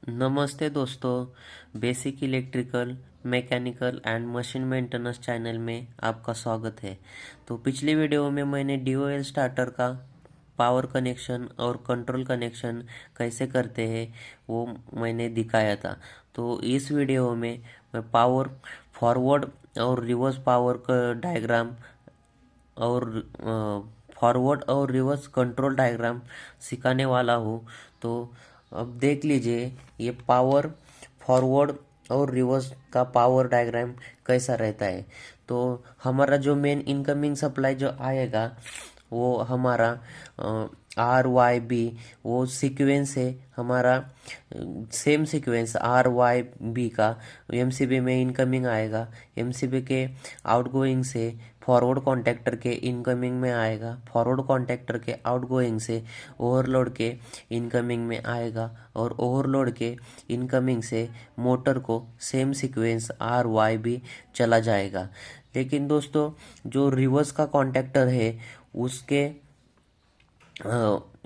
नमस्ते दोस्तों, basic electrical mechanical and machine maintenance channel में आपका स्वागत है। तो पिछली वीडियो में मैंने डीओएल स्टार्टर का पावर कनेक्शन और कंट्रोल कनेक्शन कैसे करते हैं वो मैंने दिखाया था। तो इस वीडियो में मैं पावर फॉरवर्ड और रिवर्स पावर का डायग्राम और फॉरवर्ड और रिवर्स कंट्रोल डायग्राम सिखाने वाला हूँ। तो अब देख लीजिए ये पावर फॉरवर्ड और रिवर्स का पावर डायग्राम कैसा रहता है। तो हमारा जो मेन इनकमिंग सप्लाई जो आएगा वो हमारा RYB वो सीक्वेंस है हमारा, सेम सीक्वेंस RYB का एमसीबी में इनकमिंग आएगा, एमसीबी के आउटगोइंग से फॉरवर्ड कॉन्टैक्टर के इनकमिंग में आएगा, फॉरवर्ड कॉन्टैक्टर के आउटगोइंग से ओवरलोड के इनकमिंग में आएगा और ओवरलोड के इनकमिंग से मोटर को सेम सीक्वेंस RYB चला जाएगा। लेकिन दोस्तों जो रिवर्स का कॉन्टैक्टर है उसके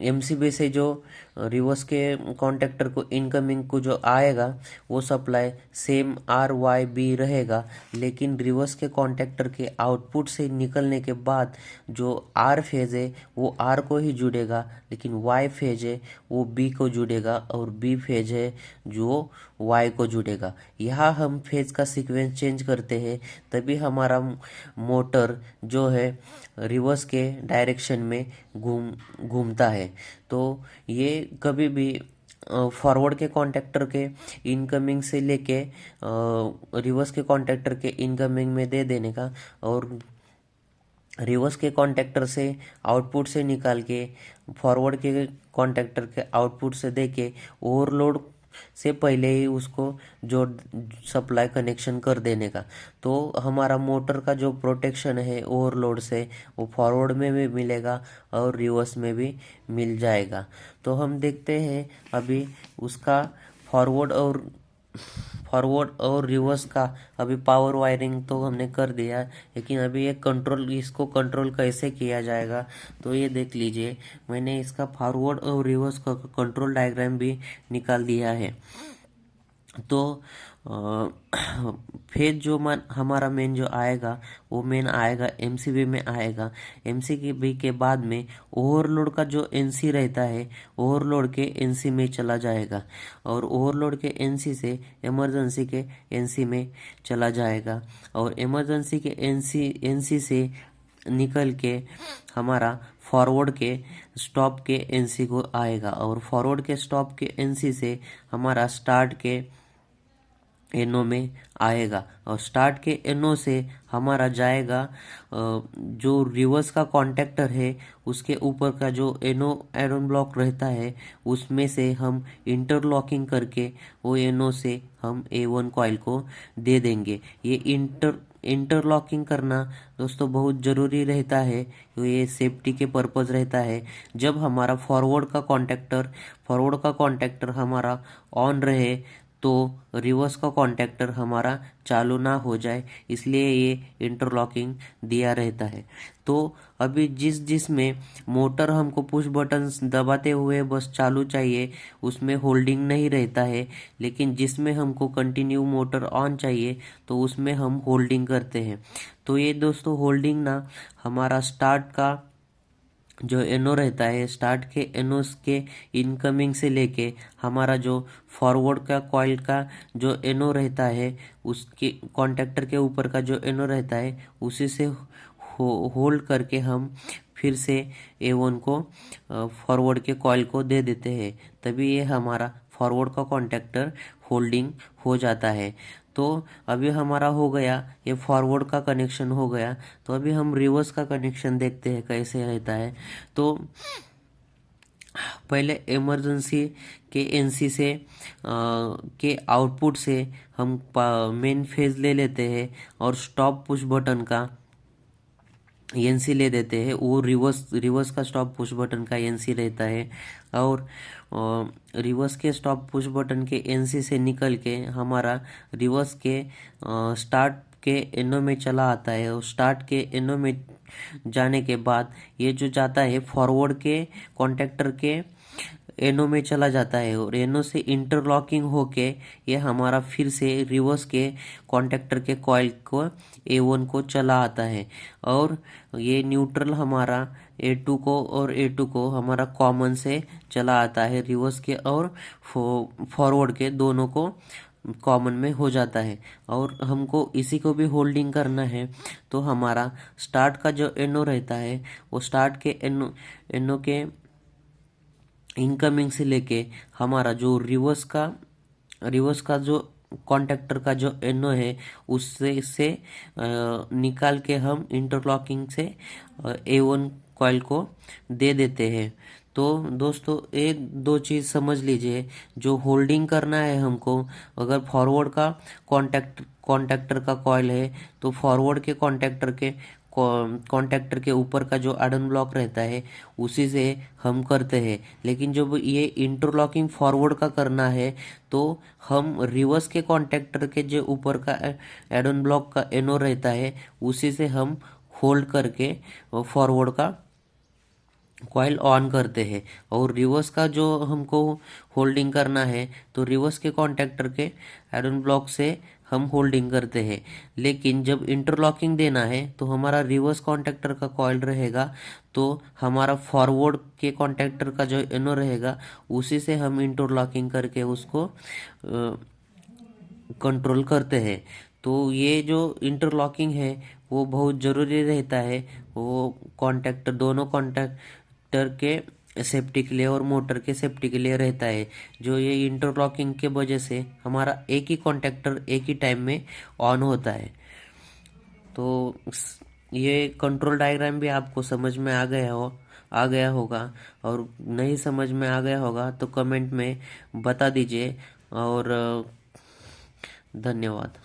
एमसीबी से जो रिवर्स के कॉन्टैक्टर को इनकमिंग को जो आएगा वो सप्लाई सेम RYB रहेगा, लेकिन रिवर्स के कॉन्टैक्टर के आउटपुट से निकलने के बाद जो R फेज है वो R को ही जुड़ेगा, लेकिन Y फेज है वो B को जुड़ेगा और B फेज है जो Y को जुड़ेगा। यहाँ हम फेज का सीक्वेंस चेंज करते हैं तभी हमारा मोटर जो है रिवर्स के डायरेक्शन में घूमता है। तो ये कभी भी फॉरवर्ड के कॉन्टैक्टर के इनकमिंग से लेके रिवर्स के कॉन्टैक्टर के इनकमिंग में दे देने का और रिवर्स के कॉन्टैक्टर से आउटपुट से निकाल के फॉरवर्ड के कॉन्टैक्टर के आउटपुट से दे के ओवरलोड से पहले ही उसको जो सप्लाई कनेक्शन कर देने का। तो हमारा मोटर का जो प्रोटेक्शन है ओवरलोड से वो फॉरवर्ड में भी मिलेगा और रिवर्स में भी मिल जाएगा। तो हम देखते हैं अभी उसका फॉरवर्ड और रिवर्स का अभी पावर वायरिंग तो हमने कर दिया, लेकिन अभी ये कंट्रोल, इसको कंट्रोल कैसे किया जाएगा तो ये देख लीजिए। मैंने इसका फॉरवर्ड और रिवर्स का कंट्रोल डायग्राम भी निकाल दिया है। तो फेज जो हमारा मेन जो आएगा वो मेन आएगा एमसीबी में आएगा। एमसीबी के बाद में ओवरलोड का जो एनसी रहता है ओवरलोड के एनसी में चला जाएगा और ओवरलोड के एनसी से इमरजेंसी के एनसी में चला जाएगा और इमरजेंसी के एनसी से निकल के हमारा फॉरवर्ड के स्टॉप के एनसी को आएगा और फॉरवर्ड के स्टॉप के एनसी से हमारा स्टार्ट के एनो में आएगा और स्टार्ट के एनो से हमारा जाएगा जो रिवर्स का कॉन्टैक्टर है उसके ऊपर का जो एनो आयरन ब्लॉक रहता है उसमें से हम इंटरलॉकिंग करके वो एनो से हम A1 कॉइल को दे देंगे। ये इंटरलॉकिंग करना दोस्तों बहुत ज़रूरी रहता है, ये सेफ्टी के पर्पज़ रहता है। जब हमारा फॉरवर्ड का कॉन्टैक्टर हमारा ऑन रहे तो रिवर्स का कॉन्टैक्टर हमारा चालू ना हो जाए, इसलिए ये इंटरलॉकिंग दिया रहता है। तो अभी जिस में मोटर हमको पुश बटन दबाते हुए बस चालू चाहिए उसमें होल्डिंग नहीं रहता है, लेकिन जिसमें हमको कंटिन्यू मोटर ऑन चाहिए तो उसमें हम होल्डिंग करते हैं। तो ये दोस्तों होल्डिंग ना हमारा स्टार्ट का जो एनो रहता है, स्टार्ट के एनो के इनकमिंग से लेके हमारा जो फॉरवर्ड का कॉइल का जो एनो रहता है उसके कॉन्टैक्टर के ऊपर का जो एनो रहता है उसी से होल्ड करके हम फिर से A1 को फॉरवर्ड के कॉइल को दे देते हैं, तभी ये हमारा फॉरवर्ड का कॉन्टैक्टर होल्डिंग हो जाता है। तो अभी हमारा हो गया, ये फॉरवर्ड का कनेक्शन हो गया। तो अभी हम रिवर्स का कनेक्शन देखते हैं कैसे रहता है। तो पहले इमरजेंसी के एनसी से के आउटपुट से हम मेन फेज ले लेते हैं और स्टॉप पुश बटन का एनसी ले देते हैं। वो रिवर्स का स्टॉप पुश बटन का एनसी रहता है और रिवर्स के स्टॉप पुश बटन के एनसी से निकल के हमारा रिवर्स के स्टार्ट के एनो में चला आता है और स्टार्ट के एनो में जाने के बाद ये जो जाता है फॉरवर्ड के कॉन्टैक्टर के एनो में चला जाता है और एनो से इंटरलॉकिंग होके ये हमारा फिर से रिवर्स के कॉन्टेक्टर के कॉइल को A1 को चला आता है। और ये न्यूट्रल हमारा A2 को और A2 को हमारा कॉमन से चला आता है, रिवर्स के और फॉरवर्ड के दोनों को कॉमन में हो जाता है। और हमको इसी को भी होल्डिंग करना है, तो हमारा स्टार्ट का जो एनो रहता है वो स्टार्ट के एनो के इनकमिंग से लेके हमारा जो रिवर्स का जो कॉन्टेक्टर का जो एनो है उससे निकाल के हम इंटरलॉकिंग से A1 कॉइल को दे देते हैं। तो दोस्तों एक दो चीज़ समझ लीजिए, जो होल्डिंग करना है हमको, अगर फॉरवर्ड का कॉन्टेक्टर का कॉइल है तो फॉरवर्ड के कॉन्टेक्टर के ऊपर का जो आयरन ब्लॉक रहता है उसी से हम करते हैं। लेकिन जब ये इंटरलॉकिंग फॉरवर्ड का करना है तो हम रिवर्स के कॉन्टेक्टर के जो ऊपर का आयरन ब्लॉक का एनो रहता है उसी से हम होल्ड करके फॉरवर्ड का कॉइल ऑन करते हैं। और रिवर्स का जो हमको होल्डिंग करना है तो रिवर्स के कॉन्टेक्टर के आयरन ब्लॉक से हम होल्डिंग करते हैं। लेकिन जब इंटरलॉकिंग देना है तो हमारा रिवर्स कॉन्टेक्टर का कॉइल रहेगा, तो हमारा फॉरवर्ड के कॉन्टेक्टर का जो एनो रहेगा उसी से हम इंटरलॉकिंग करके उसको कंट्रोल करते हैं। तो ये जो इंटरलॉकिंग है वो बहुत ज़रूरी रहता है। वो दोनों कॉन्टेक्टर के सेफ्टी के लिए और मोटर के सेफ्टी के लिए रहता है। जो ये इंटरलॉकिंग के वजह से हमारा एक ही कॉन्टेक्टर एक ही टाइम में ऑन होता है। तो ये कंट्रोल डायग्राम भी आपको समझ में आ गया होगा, और नहीं समझ में आ गया होगा तो कमेंट में बता दीजिए। और धन्यवाद।